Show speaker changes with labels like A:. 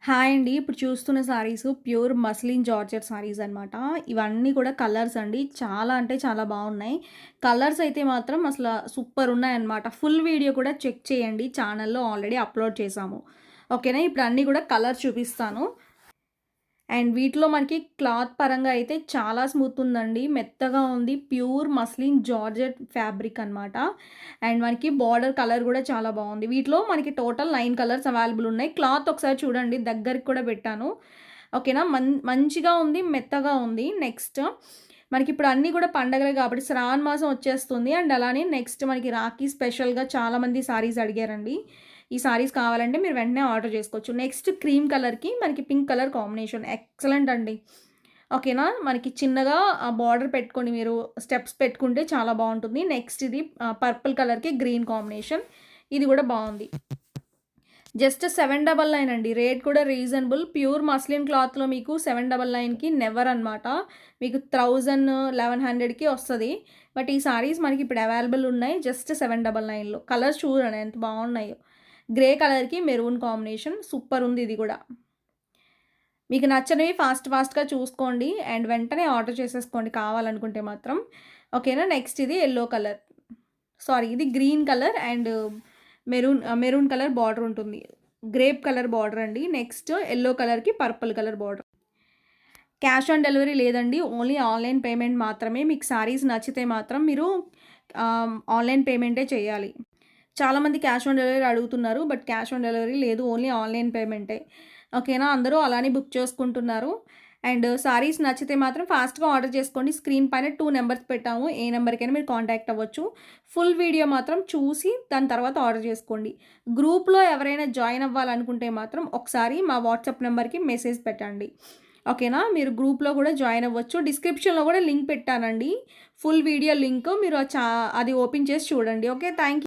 A: Hi అండి. ఇప్పుడు చూస్తున్న సారీసు ప్యూర్ మస్లిన్ జార్జెట్ సారీస్ అనమాట. ఇవన్నీ కూడా కలర్స్ అండి. చాలా అంటే చాలా బాగున్నాయి. కలర్స్ అయితే మాత్రం అసల సూపర్ ఉన్నాయన్నమాట. ఫుల్ వీడియో కూడా చెక్ చేయండి. ఛానల్‌లో ఆల్రెడీ అప్‌లోడ్ చేశాము. ఓకేనా. ఇప్పుడు అన్నీ కూడా కలర్స్ చూపిస్తాను. అండ్ వీటిలో మనకి క్లాత్ పరంగా అయితే చాలా స్మూత్ ఉందండి. మెత్తగా ఉంది. ప్యూర్ మస్లిన్ జార్జెట్ ఫ్యాబ్రిక్ అనమాట. అండ్ మనకి బార్డర్ కలర్ కూడా చాలా బాగుంది. వీటిలో మనకి టోటల్ 9 కలర్స్ అవైలబుల్ ఉన్నాయి. క్లాత్ ఒకసారి చూడండి. దగ్గరికి కూడా పెట్టాను. ఓకేనా. మంచిగా ఉంది. మెత్తగా ఉంది. నెక్స్ట్ మనకిప్పుడు అన్నీ కూడా పండగలే కాబట్టి శ్రావణ మాసం వచ్చేస్తుంది. అండ్ అలానే నెక్స్ట్ మనకి రాఖీ స్పెషల్‌గా చాలామంది సారీస్ అడిగారండి. ఈ సారీస్ కావాలంటే మీరు వెంటనే ఆర్డర్ చేసుకోవచ్చు. నెక్స్ట్ క్రీమ్ కలర్‌కి మనకి పింక్ కలర్ కాంబినేషన్ ఎక్సలెంట్ అండి. ఓకేనా. మనకి చిన్నగా బార్డర్ పెట్టుకొని మీరు స్టెప్స్ పెట్టుకుంటే చాలా బావుంటుంది. నెక్స్ట్ ఇది పర్పుల్ కలర్‌కి గ్రీన్ కాంబినేషన్. ఇది కూడా బావుంది. జస్ట్ 799 అండి. రేట్ కూడా రీజనబుల్. ప్యూర్ మస్లిన్ క్లాత్‌లో మీకు 799కి నెవర్ అనమాట. మీకు 1000, 1100కి వస్తది. బట్ ఈ సారీస్ మనకి ఇప్పుడు అవైలబుల్ ఉన్నాయి. జస్ట్ 799లో. కలర్స్ చూడండి ఎంత బాగున్నాయో. గ్రే కలర్‌కి మెరూన్ కాంబినేషన్ సూపర్ ఉంది ఇది కూడా. మీకు నచ్చనివి ఫాస్ట్‌గా చూసుకోండి. అండ్ వెంటనే ఆర్డర్ చేసేసుకోండి కావాలనుకుంటే మాత్రం. ఓకేనా. నెక్స్ట్ ఇది యెల్లో కలర్. సారీ ఇది green colour and maroon colour border ఉంటుంది. గ్రేప్ కలర్ బార్డర్ అండి. నెక్స్ట్ యెల్లో కలర్‌కి purple colour border. Cash on delivery లేదండి. ఓన్లీ ఆన్‌లైన్ పేమెంట్ మాత్రమే. మీకు సారీస్ నచ్చితే మాత్రం మీరు ఆన్‌లైన్ పేమెంటే చేయాలి. చాలామంది క్యాష్ ఆన్ డెలివరీ అడుగుతున్నారు. బట్ క్యాష్ ఆన్ డెలివరీ లేదు. ఓన్లీ ఆన్‌లైన్ పేమెంటే. ఓకేనా. అందరూ అలానే బుక్ చేసుకుంటున్నారు. అండ్ సారీస్ నచ్చితే మాత్రం ఫాస్ట్‌గా ఆర్డర్ చేసుకోండి. స్క్రీన్ పైన 2 నంబర్స్ పెట్టాము. ఏ నంబర్‌కైనా మీరు కాంటాక్ట్ అవ్వచ్చు. ఫుల్ వీడియో మాత్రం చూసి దాని తర్వాత ఆర్డర్ చేసుకోండి. గ్రూప్‌లో ఎవరైనా జాయిన్ అవ్వాలనుకుంటే మాత్రం ఒకసారి మా వాట్సాప్ నంబర్‌కి మెసేజ్ పెట్టండి. ఓకేనా. మీరు గ్రూప్‌లో కూడా జాయిన్ అవ్వచ్చు. డిస్క్రిప్షన్‌లో కూడా లింక్ పెట్టానండి. ఫుల్ వీడియో లింక్ మీరు అది ఓపెన్ చేసి చూడండి. ఓకే. Thank you.